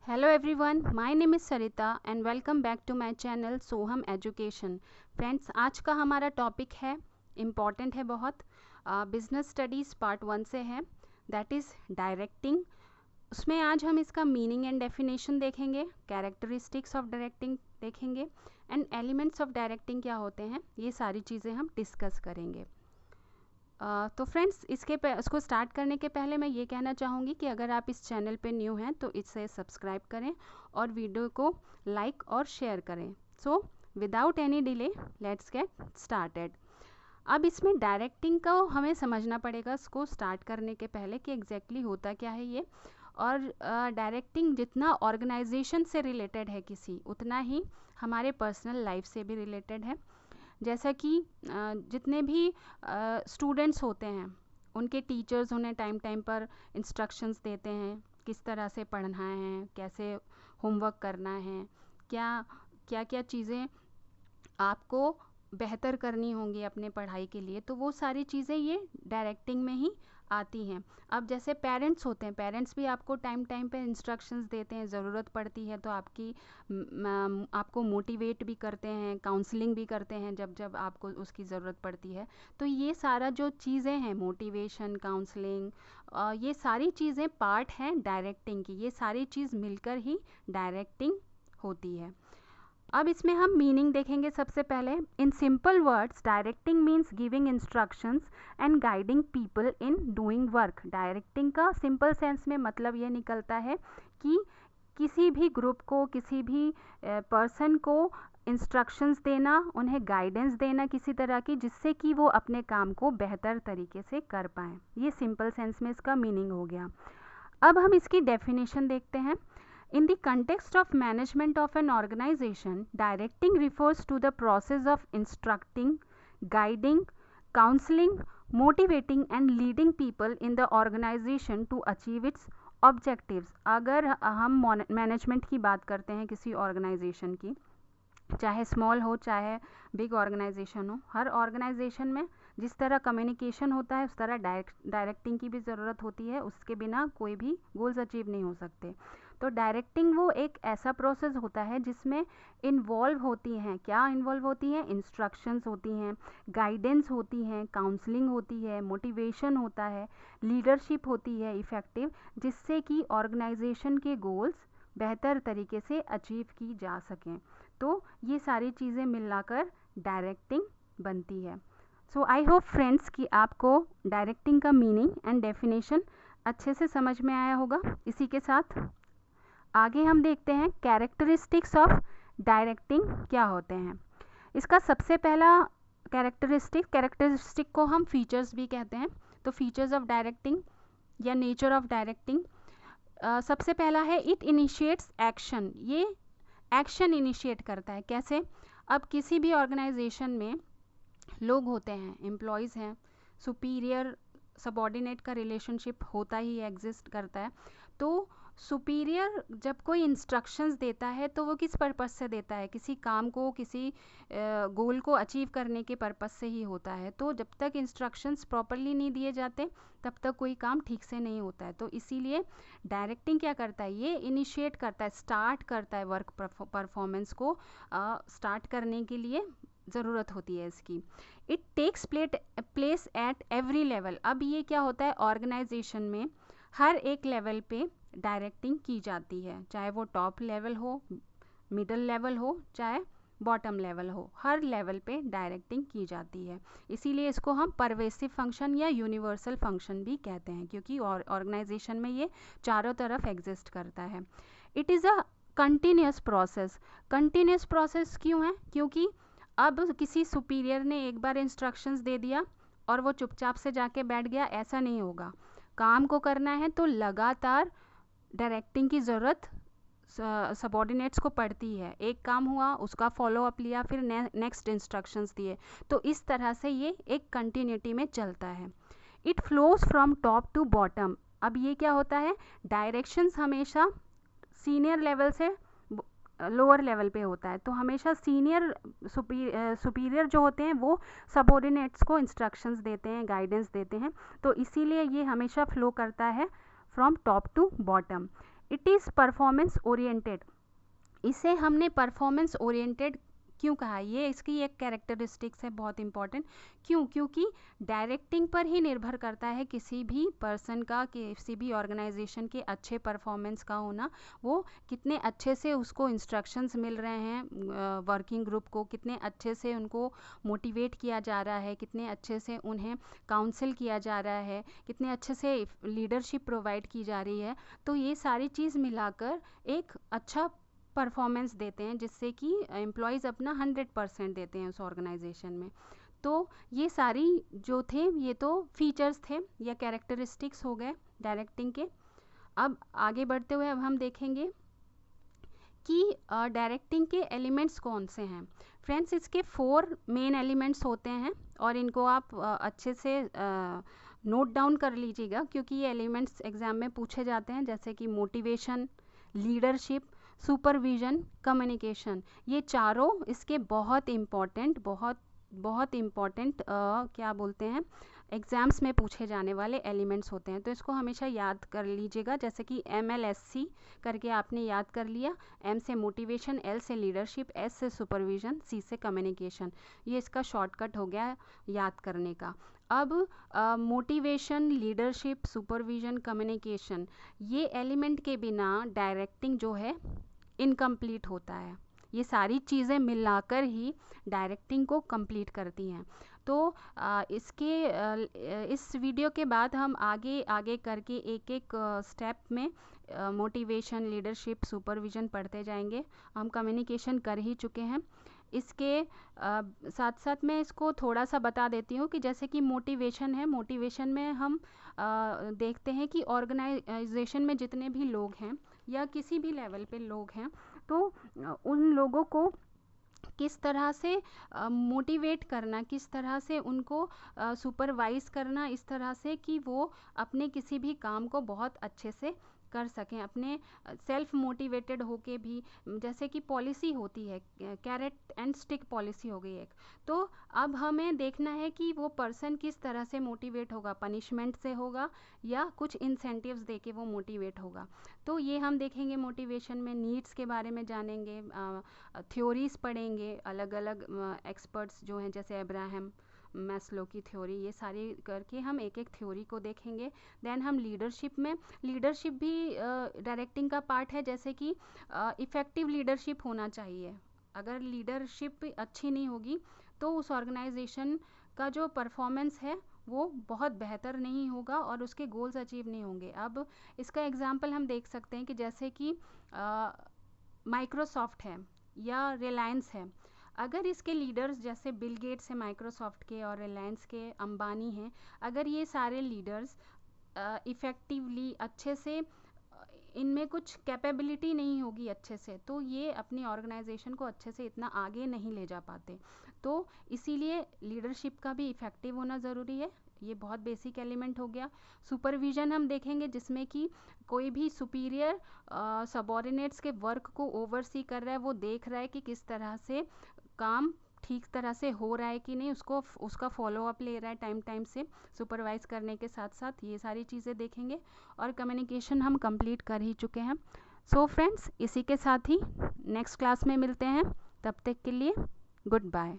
Hello everyone, my name is Sarita and welcome back to my channel Soham education. Friends, आज का हमारा topic है important है बहुत, बिजनेस स्टडीज़ पार्ट 1 से है, दैट इज़ डायरेक्टिंग। उसमें आज हम इसका मीनिंग एंड डेफिनेशन देखेंगे, कैरेक्टरिस्टिक्स ऑफ डायरेक्टिंग देखेंगे एंड एलिमेंट्स ऑफ डायरेक्टिंग क्या होते हैं, ये सारी चीज़ें हम डिस्कस करेंगे। तो फ्रेंड्स, इसको स्टार्ट करने के पहले मैं ये कहना चाहूँगी कि अगर आप इस चैनल पे न्यू हैं तो इसे सब्सक्राइब करें और वीडियो को लाइक और शेयर करें। So without any delay let's get started. अब इसमें डायरेक्टिंग को हमें समझना पड़ेगा इसको स्टार्ट करने के पहले कि एग्जैक्टली होता क्या है ये। और डायरेक्टिंग जितना ऑर्गेनाइजेशन से रिलेटेड है किसी, उतना ही हमारे पर्सनल लाइफ से भी रिलेटेड है। जैसा कि जितने भी स्टूडेंट्स होते हैं, उनके टीचर्स उन्हें टाइम टाइम पर इंस्ट्रक्शंस देते हैं किस तरह से पढ़ना है, कैसे होमवर्क करना है, क्या क्या क्या चीज़ें आपको बेहतर करनी होंगी अपने पढ़ाई के लिए, तो वो सारी चीज़ें ये डायरेक्टिंग में ही आती हैं। अब जैसे पेरेंट्स होते हैं, पेरेंट्स भी आपको टाइम टाइम पे इंस्ट्रक्शंस देते हैं, ज़रूरत पड़ती है तो आपको मोटिवेट भी करते हैं, काउंसलिंग भी करते हैं जब जब आपको उसकी ज़रूरत पड़ती है। तो ये सारा जो चीज़ें हैं, मोटिवेशन, काउंसलिंग, ये सारी चीज़ें पार्ट हैं डायरेक्टिंग की। ये सारी चीज़ मिलकर ही डायरेक्टिंग होती है। अब इसमें हम मीनिंग देखेंगे। सबसे पहले, in simple words directing means giving instructions and guiding people in doing work. Directing का सिंपल सेंस में मतलब ये निकलता है कि किसी भी ग्रुप को, किसी भी पर्सन को इंस्ट्रक्शंस देना, उन्हें गाइडेंस देना किसी तरह की, जिससे कि वो अपने काम को बेहतर तरीके से कर पाएँ। ये सिंपल सेंस में इसका मीनिंग हो गया। अब हम इसकी डेफिनेशन देखते हैं। In the context of management of an organization, directing refers to the process of instructing, guiding, counseling, motivating and leading people in the organization to achieve its objectives। अगर हम मैनेजमेंट की बात करते हैं किसी ऑर्गेनाइजेशन की, चाहे स्मॉल हो चाहे बिग ऑर्गेनाइजेशन हो, हर ऑर्गेनाइजेशन में जिस तरह कम्युनिकेशन होता है उस तरह डायरेक्टिंग की भी ज़रूरत होती है। उसके बिना कोई भी गोल्स अचीव नहीं हो सकते। तो डायरेक्टिंग वो एक ऐसा प्रोसेस होता है जिसमें इन्वॉल्व होती हैं, क्या इन्वॉल्व होती हैं, इंस्ट्रक्शंस होती हैं, गाइडेंस होती हैं, काउंसलिंग होती है, मोटिवेशन होता है, लीडरशिप होती है इफ़ेक्टिव, जिससे कि ऑर्गेनाइजेशन के गोल्स बेहतर तरीके से अचीव की जा सकें। तो ये सारी चीज़ें मिलाकर डायरेक्टिंग बनती है। सो आई होप फ्रेंड्स कि आपको डायरेक्टिंग का मीनिंग एंड डेफिनेशन अच्छे से समझ में आया होगा। इसी के साथ आगे हम देखते हैं कैरेक्टरिस्टिक्स ऑफ डायरेक्टिंग क्या होते हैं। इसका सबसे पहला कैरेक्टरिस्टिक को हम फीचर्स भी कहते हैं। तो फीचर्स ऑफ डायरेक्टिंग या नेचर ऑफ डायरेक्टिंग, सबसे पहला है इट इनिशिएट्स एक्शन। ये एक्शन इनिशिएट करता है। कैसे? अब किसी भी ऑर्गेनाइजेशन में लोग होते हैं, एम्प्लॉयज़ हैं, सुपीरियर सबॉर्डिनेट का रिलेशनशिप होता ही एग्जिस्ट करता है। तो सुपीरियर जब कोई इंस्ट्रक्शंस देता है तो वो किस पर्पस से देता है? किसी काम को, किसी गोल को अचीव करने के पर्पस से ही होता है। तो जब तक इंस्ट्रक्शंस प्रॉपरली नहीं दिए जाते तब तक कोई काम ठीक से नहीं होता है। तो इसीलिए डायरेक्टिंग क्या करता है? ये इनिशिएट करता है, स्टार्ट करता है वर्क परफॉर्मेंस को स्टार्ट करने के लिए ज़रूरत होती है इसकी। It takes place at every level. अब ये क्या होता है, ऑर्गेनाइजेशन में हर एक लेवल पे डायरेक्टिंग की जाती है, चाहे वो टॉप लेवल हो, मिडल लेवल हो, चाहे बॉटम लेवल हो, हर लेवल पे डायरेक्टिंग की जाती है। इसीलिए इसको हम परवेसिव फंक्शन या यूनिवर्सल फंक्शन भी कहते हैं, क्योंकि ऑर्गेनाइजेशन में ये चारों तरफ एग्जिस्ट करता है। It is a continuous process. Continuous process क्यों है? क्योंकि अब किसी सुपीरियर ने एक बार इंस्ट्रक्शंस दे दिया और वो चुपचाप से जाके बैठ गया, ऐसा नहीं होगा। काम को करना है तो लगातार डायरेक्टिंग की ज़रूरत सबॉर्डिनेट्स को पड़ती है। एक काम हुआ, उसका फॉलो अप लिया, फिर नेक्स्ट इंस्ट्रक्शंस दिए। तो इस तरह से ये एक कंटिन्यूटी में चलता है। It flows from top to bottom. अब ये क्या होता है, डायरेक्शंस हमेशा सीनियर लेवल से लोअर लेवल पे होता है। तो हमेशा सीनियर सुपीरियर जो होते हैं वो सबॉर्डिनेट्स को इंस्ट्रक्शंस देते हैं, गाइडेंस देते हैं। तो इसीलिए ये हमेशा फ्लो करता है from top to bottom. It is performance oriented. इसे हमने परफॉर्मेंस ओरिएंटेड क्यों कहा, ये इसकी एक कैरेक्टरिस्टिक्स है बहुत इंपॉर्टेंट। क्यों? क्योंकि डायरेक्टिंग पर ही निर्भर करता है किसी भी पर्सन का, किसी भी ऑर्गेनाइजेशन के अच्छे परफॉर्मेंस का होना। वो कितने अच्छे से उसको इंस्ट्रक्शंस मिल रहे हैं वर्किंग ग्रुप को, कितने अच्छे से उनको मोटिवेट किया जा रहा है, कितने अच्छे से उन्हें काउंसिल किया जा रहा है, कितने अच्छे से लीडरशिप प्रोवाइड की जा रही है। तो ये सारी चीज़ मिलाकर एक अच्छा परफॉर्मेंस देते हैं, जिससे कि एम्प्लॉयज़ अपना 100% देते हैं उस ऑर्गेनाइजेशन में। तो ये सारी जो थे, ये तो फीचर्स थे या कैरेक्टरिस्टिक्स हो गए डायरेक्टिंग के। अब आगे बढ़ते हुए अब हम देखेंगे कि डायरेक्टिंग के एलिमेंट्स कौन से हैं। फ्रेंड्स, इसके 4 मेन एलिमेंट्स होते हैं और इनको आप अच्छे से नोट डाउन कर लीजिएगा, क्योंकि ये एलिमेंट्स एग्जाम में पूछे जाते हैं, जैसे कि मोटिवेशन, लीडरशिप, सुपरविजन, कम्युनिकेशन। ये चारों इसके बहुत इम्पॉर्टेंट क्या बोलते हैं, एग्ज़ाम्स में पूछे जाने वाले एलिमेंट्स होते हैं। तो इसको हमेशा याद कर लीजिएगा, जैसे कि MLSC करके आपने याद कर लिया। M से मोटिवेशन, L से लीडरशिप, S से सुपरविजन, C से कम्युनिकेशन। ये इसका शॉर्टकट हो गया याद करने का। अब मोटिवेशन, लीडरशिप, सुपरविजन, कम्युनिकेशन, ये एलिमेंट के बिना डायरेक्टिंग जो है इनकम्प्लीट होता है। ये सारी चीज़ें मिलाकर ही डायरेक्टिंग को कंप्लीट करती हैं। तो इस वीडियो के बाद हम आगे आगे करके एक एक स्टेप में मोटिवेशन, लीडरशिप, सुपरविजन पढ़ते जाएंगे। हम कम्युनिकेशन कर ही चुके हैं। इसके साथ साथ मैं इसको थोड़ा सा बता देती हूँ कि जैसे कि मोटिवेशन है, मोटिवेशन में हम देखते हैं कि ऑर्गेनाइजेशन में जितने भी लोग हैं या किसी भी लेवल पे लोग हैं, तो उन लोगों को किस तरह से मोटिवेट करना, किस तरह से उनको सुपरवाइज करना, इस तरह से कि वो अपने किसी भी काम को बहुत अच्छे से कर सकें, अपने सेल्फ मोटिवेटेड होके भी। जैसे कि पॉलिसी होती है, कैरेट एंड स्टिक पॉलिसी हो गई एक। तो अब हमें देखना है कि वो पर्सन किस तरह से मोटिवेट होगा, पनिशमेंट से होगा या कुछ इंसेंटिव्स दे के वो मोटिवेट होगा। तो ये हम देखेंगे मोटिवेशन में। नीड्स के बारे में जानेंगे, थ्योरीज पढ़ेंगे, अलग अलग एक्सपर्ट्स जो हैं, जैसे अब्राहम मैस्लो की थ्योरी, ये सारी करके हम एक एक थ्योरी को देखेंगे। देन हम लीडरशिप में, लीडरशिप भी डायरेक्टिंग का पार्ट है। जैसे कि इफ़ेक्टिव लीडरशिप होना चाहिए। अगर लीडरशिप अच्छी नहीं होगी तो उस ऑर्गेनाइजेशन का जो परफॉर्मेंस है वो बहुत बेहतर नहीं होगा और उसके गोल्स अचीव नहीं होंगे। अब इसका एग्जांपल हम देख सकते हैं कि जैसे कि माइक्रोसॉफ्ट है या रिलायंस है। अगर इसके लीडर्स, जैसे बिल गेट्स है माइक्रोसॉफ्ट के और रिलायंस के, अंबानी हैं, अगर ये सारे लीडर्स इफ़ेक्टिवली अच्छे से, इनमें कुछ कैपेबिलिटी नहीं होगी अच्छे से, तो ये अपनी ऑर्गेनाइजेशन को अच्छे से इतना आगे नहीं ले जा पाते। तो इसीलिए लीडरशिप का भी इफ़ेक्टिव होना ज़रूरी है। ये बहुत बेसिक एलिमेंट हो गया। सुपरविजन हम देखेंगे, जिसमें कि कोई भी सुपीरियर सबॉर्डिनेट्स के वर्क को ओवरसी कर रहा है, वो देख रहा है कि किस तरह से काम ठीक तरह से हो रहा है कि नहीं, उसका फॉलो अप ले रहा है टाइम टाइम से, सुपरवाइज करने के साथ साथ ये सारी चीज़ें देखेंगे। और कम्युनिकेशन हम कंप्लीट कर ही चुके हैं। सो फ्रेंड्स, इसी के साथ ही नेक्स्ट क्लास में मिलते हैं। तब तक के लिए गुड बाय।